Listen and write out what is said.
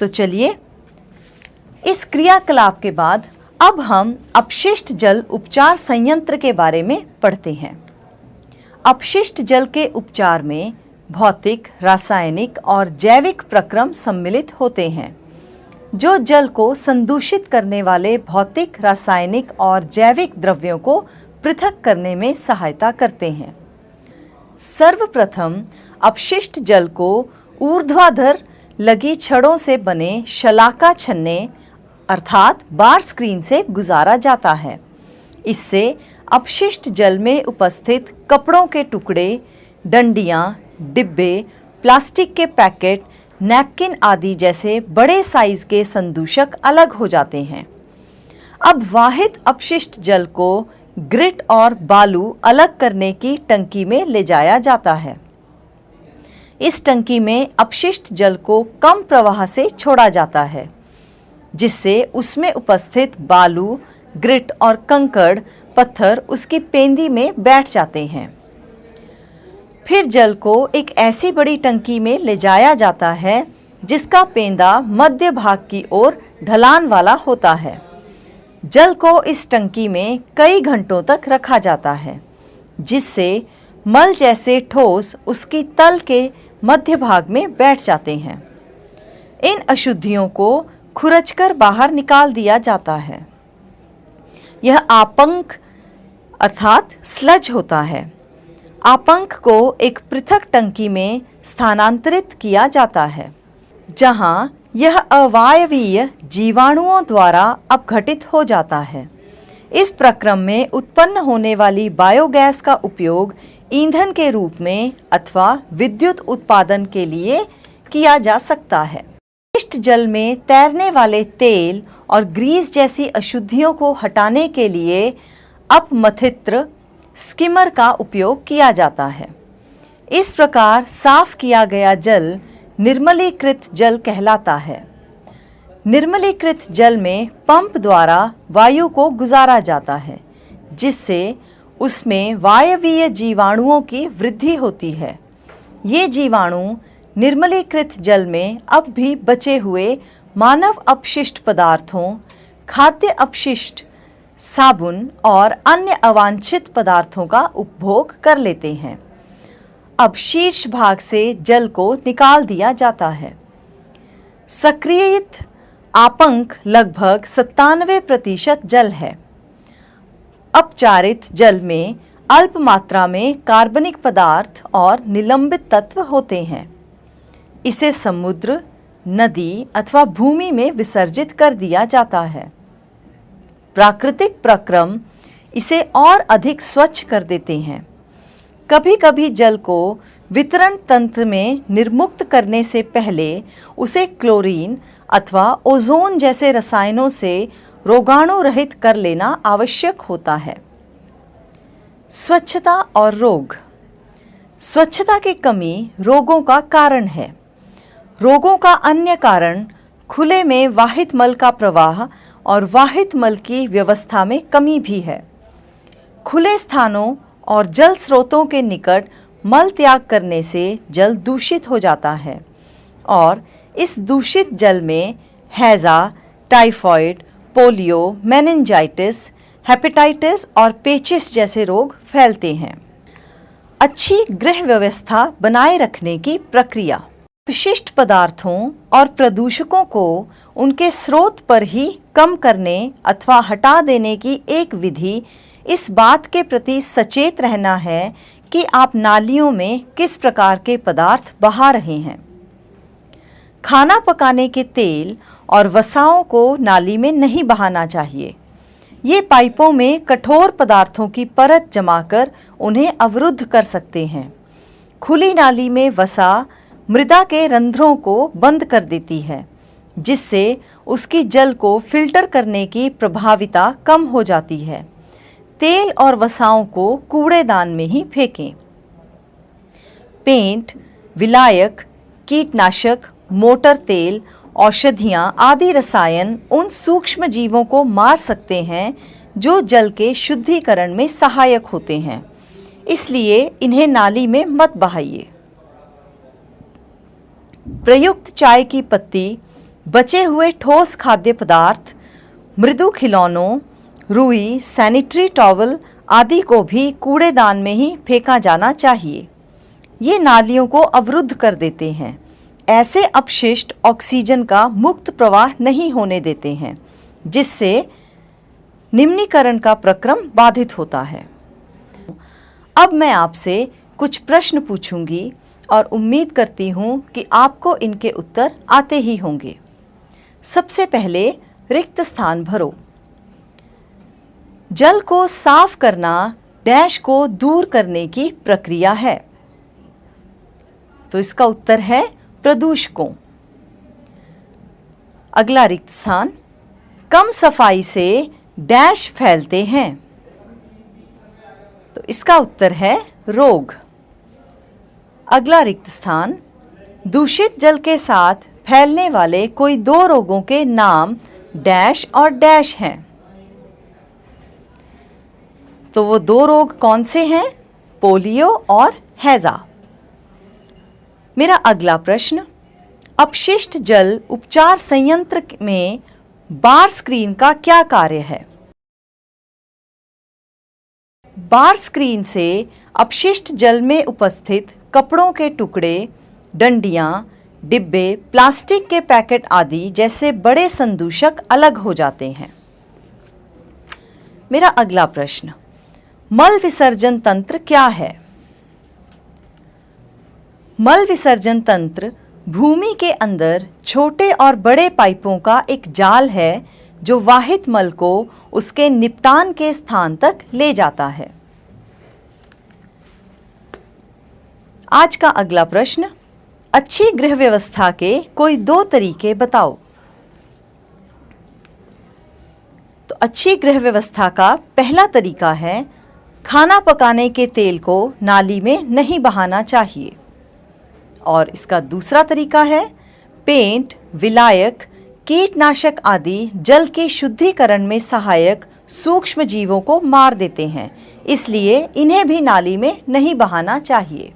तो चलिए इस क्रियाकलाप के बाद अब हम अपशिष्ट जल उपचार संयंत्र के बारे में पढ़ते हैं। अपशिष्ट जल के उपचार में भौतिक, रासायनिक और जैविक प्रक्रम सम्मिलित होते हैं जो जल को संदूषित करने वाले भौतिक, रासायनिक और जैविक द्रव्यों को पृथक करने में सहायता करते हैं। सर्वप्रथम अपशिष्ट जल को ऊर्ध्वाधर लगी छड़ों से बने शलाका छन्ने अर्थात बार स्क्रीन से गुजारा जाता है। इससे अपशिष्ट जल में उपस्थित कपड़ों के टुकड़े, डंडियां, डिब्बे, प्लास्टिक के पैकेट, नैपकिन आदि जैसे बड़े साइज के संदूषक अलग हो जाते हैं। अब वाहित अपशिष्ट जल को ग्रिट और बालू अलग करने की टंकी में ले जाया जाता है। इस टंकी में अपशिष्ट जल को कम प्रवाह से छोड़ा जाता है, जिससे उसमें उपस्थित बालू, ग्रिट और कंकड़ पत्थर उसकी पेंदी में बैठ जाते हैं। फिर जल को एक ऐसी बड़ी टंकी में ले जाया जाता है जिसका पेंदा मध्य भाग की ओर ढलान वाला होता है। जल को इस टंकी में कई घंटों तक रखा जाता है, जिससे मल जैसे ठोस उसकी तल के मध्य भाग में बैठ जाते हैं। इन अशुद्धियों को खुरचकर बाहर निकाल दिया जाता है। यह आपंक अर्थात स्लज होता है। आपंक को एक पृथक टंकी में स्थानांतरित किया जाता है, जहां यह अवायवीय जीवाणुओं द्वारा अपघटित हो जाता है। इस प्रक्रम में उत्पन्न होने वाली बायोगैस का उपयोग ईंधन के रूप में अथवा विद्युत उत्पादन के लिए किया जा सकता है। अपशिष्ट जल में तैरने वाले तेल और ग्रीस जैसी अशुद्धियों को हटाने के लिए अपमथित्र स्किमर का उपयोग किया जाता है। इस प्रकार साफ किया गया जल निर्मलीकृत जल कहलाता है। निर्मलीकृत जल में पंप द्वारा वायु को गुजारा जाता है, जिससे उसमें वायवीय जीवाणुओं की वृद्धि होती है। ये जीवाणु निर्मलीकृत जल में अब भी बचे हुए मानव अपशिष्ट पदार्थों, खाद्य अपशिष्ट, साबुन और अन्य अवांछित पदार्थों का उपभोग कर लेते हैं। अब शीर्ष भाग से जल को निकाल दिया जाता है। सक्रियित आपंक लगभग 97% जल है। अपचारित जल में अल्प मात्रा में कार्बनिक पदार्थ और निलंबित तत्व होते हैं। इसे समुद्र, नदी अथवा भूमि में विसर्जित कर दिया जाता है। प्राकृतिक प्रक्रम इसे और अधिक स्वच्छ कर देते हैं। कभी कभी जल को वितरण तंत्र में निर्मुक्त करने से पहले उसे क्लोरीन अथवा ओजोन जैसे रसायनों से रोगाणु रहित कर लेना आवश्यक होता है। स्वच्छता और रोग। स्वच्छता की कमी रोगों का कारण है। रोगों का अन्य कारण खुले में वाहित मल का प्रवाह और वाहित मल की व्यवस्था में कमी भी है। खुले स्थानों और जल स्रोतों के निकट मल त्याग करने से जल दूषित हो जाता है और इस दूषित जल में हैजा, टाइफॉइड, पोलियो, मेनिंजाइटिस, हेपेटाइटिस और पेचिस जैसे रोग फैलते हैं। अच्छी गृह व्यवस्था बनाए रखने की प्रक्रिया। विशिष्ट पदार्थों और प्रदूषकों को उनके स्रोत पर ही कम करने अथवा हटा देने की एक विधि इस बात के प्रति सचेत रहना है कि आप नालियों में किस प्रकार के पदार्थ बहा रहे हैं। खाना पकाने के तेल और वसाओं को नाली में नहीं बहाना चाहिए। ये पाइपों में कठोर पदार्थों की परत जमाकर उन्हें अवरुद्ध कर सकते हैं। खुली नाली में वसा मृदा के रंध्रों को बंद कर देती है, जिससे उसकी जल को फिल्टर करने की प्रभाविता कम हो जाती है। तेल और वसाओं को कूड़ेदान में ही फेंकें। पेंट, विलायक, कीटनाशक, मोटर तेल, औषधियाँ आदि रसायन उन सूक्ष्म जीवों को मार सकते हैं जो जल के शुद्धिकरण में सहायक होते हैं, इसलिए इन्हें नाली में मत बहाइए। प्रयुक्त चाय की पत्ती बचे हुए ठोस खाद्य पदार्थ, मृदु खिलौनों, रुई, सैनिटरी टॉवल आदि को भी कूड़ेदान में ही फेंका जाना चाहिए। ये नालियों को अवरुद्ध कर देते हैं। ऐसे अपशिष्ट ऑक्सीजन का मुक्त प्रवाह नहीं होने देते हैं, जिससे निम्नीकरण का प्रक्रम बाधित होता है। अब मैं आपसे कुछ प्रश्न पूछूंगी और उम्मीद करती हूँ कि आपको इनके उत्तर आते ही होंगे। सबसे पहले रिक्त स्थान भरो। जल को साफ करना डैश को दूर करने की प्रक्रिया है। तो इसका उत्तर है प्रदूषकों। अगला रिक्त स्थान, कम सफाई से डैश फैलते हैं। तो इसका उत्तर है रोग। अगला रिक्त स्थान, दूषित जल के साथ फैलने वाले कोई दो रोगों के नाम डैश और डैश हैं। तो वो दो रोग कौन से हैं? पोलियो और हैजा। मेरा अगला प्रश्न, अपशिष्ट जल उपचार संयंत्र में बार स्क्रीन का क्या कार्य है? बार स्क्रीन से अपशिष्ट जल में उपस्थित कपड़ों के टुकड़े, डंडियां, डिब्बे, प्लास्टिक के पैकेट आदि जैसे बड़े संदूषक अलग हो जाते हैं। मेरा अगला प्रश्न, मल विसर्जन तंत्र क्या है? मल विसर्जन तंत्र भूमि के अंदर छोटे और बड़े पाइपों का एक जाल है जो वाहित मल को उसके निपटान के स्थान तक ले जाता है। आज का अगला प्रश्न, अच्छी गृह व्यवस्था के कोई दो तरीके बताओ। तो अच्छी गृह व्यवस्था का पहला तरीका है, खाना पकाने के तेल को नाली में नहीं बहाना चाहिए। और इसका दूसरा तरीका है, पेंट, विलायक, कीटनाशक आदि जल के शुद्धिकरण में सहायक सूक्ष्म जीवों को मार देते हैं, इसलिए इन्हें भी नाली में नहीं बहाना चाहिए।